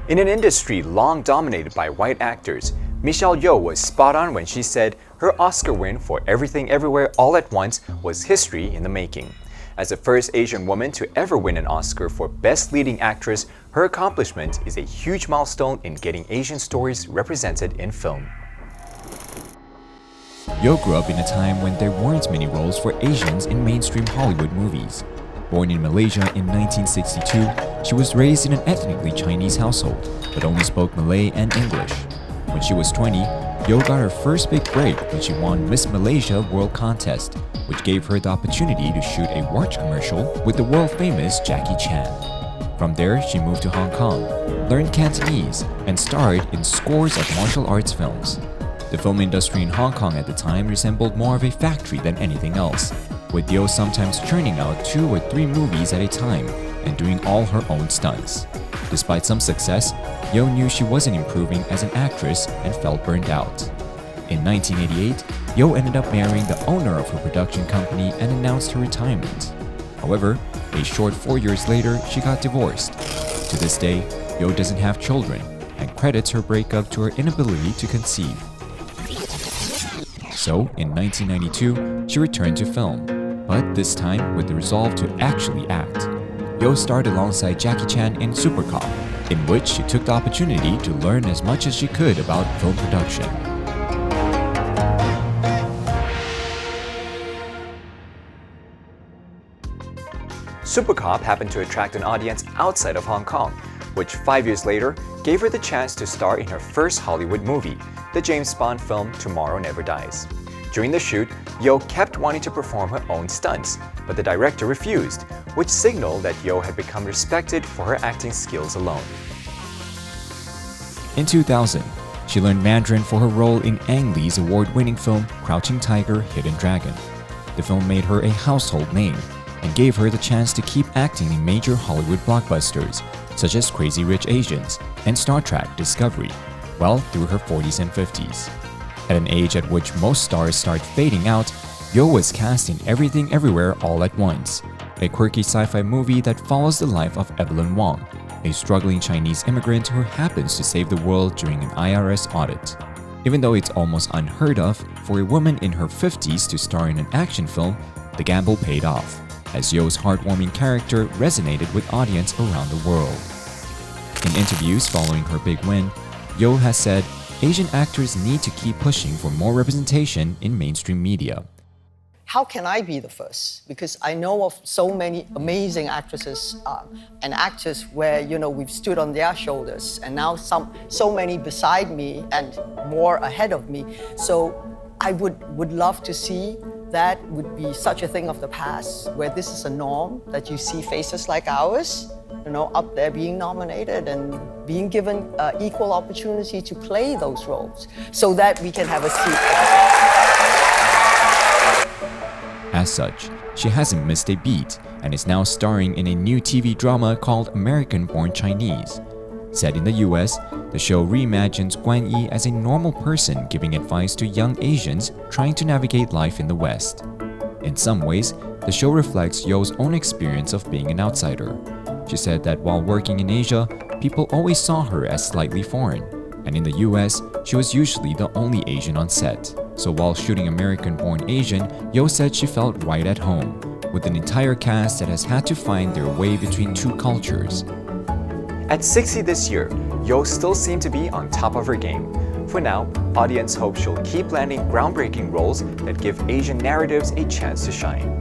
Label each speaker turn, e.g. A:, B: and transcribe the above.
A: In an industry long dominated by white actors, Michelle Yeoh was spot on when she said her Oscar win for Everything Everywhere All at Once was history in the making. As the first Asian woman to ever win an Oscar for Best Leading Actress, her accomplishment is a huge milestone in getting Asian stories represented in film.
B: Yeoh grew up in a time when there weren't many roles for Asians in mainstream Hollywood movies. Born in Malaysia in 1962, she was raised in an ethnically Chinese household, but only spoke Malay and English. When she was 20, Yeoh got her first big break when she won Miss Malaysia World Contest, which gave her the opportunity to shoot a watch commercial with the world-famous Jackie Chan. From there, she moved to Hong Kong, learned Cantonese, and starred in scores of martial arts films. The film industry in Hong Kong at the time resembled more of a factory than anything else, with Yeoh sometimes churning out 2 or 3 movies at a time and doing all her own stunts. Despite some success, Yeoh knew she wasn't improving as an actress and felt burned out. In 1988, Yeoh ended up marrying the owner of her production company and announced her retirement. However, a short 4 years later, she got divorced. To this day, Yeoh doesn't have children and credits her breakup to her inability to conceive. So, in 1992, she returned to film, but this time with the resolve to actually act. Yeoh starred alongside Jackie Chan in Super Cop, in which she took the opportunity to learn as much as she could about film production.
A: Super Cop happened to attract an audience outside of Hong Kong, which 5 years later gave her the chance to star in her first Hollywood movie, the James Bond film Tomorrow Never Dies. During the shoot, Yeoh kept wanting to perform her own stunts, but the director refused, which signaled that Yeoh had become respected for her acting skills alone.
B: In 2000, she learned Mandarin for her role in Ang Lee's award-winning film Crouching Tiger, Hidden Dragon. The film made her a household name and gave her the chance to keep acting in major Hollywood blockbusters, such as Crazy Rich Asians and Star Trek Discovery, well through her 40s and 50s. At an age at which most stars start fading out, Yeoh was cast in Everything Everywhere All at Once, a quirky sci-fi movie that follows the life of Evelyn Wong, a struggling Chinese immigrant who happens to save the world during an IRS audit. Even though it's almost unheard of for a woman in her 50s to star in an action film, the gamble paid off, as Yeoh's heartwarming character resonated with audience around the world. In interviews following her big win, Yeoh has said, Asian actors need to keep pushing for more representation in mainstream media.
C: How can I be the first? Because I know of so many amazing actresses and actors where, we've stood on their shoulders, and now so many beside me and more ahead of me. So I would love to see that would be such a thing of the past, where this is a norm, that you see faces like ours, up there being nominated and being given equal opportunity to play those roles, so that we can have a seat.
B: As such, she hasn't missed a beat and is now starring in a new TV drama called American Born Chinese. Set in the US, the show reimagines Guan Yi as a normal person giving advice to young Asians trying to navigate life in the West. In some ways, the show reflects Yeoh's own experience of being an outsider. She said that while working in Asia, people always saw her as slightly foreign, and in the US, she was usually the only Asian on set. So while shooting American Born Asian, Yeoh said she felt right at home, with an entire cast that has had to find their way between 2 cultures.
A: At 60 this year, Yeoh still seemed to be on top of her game. For now, audience hope she'll keep landing groundbreaking roles that give Asian narratives a chance to shine.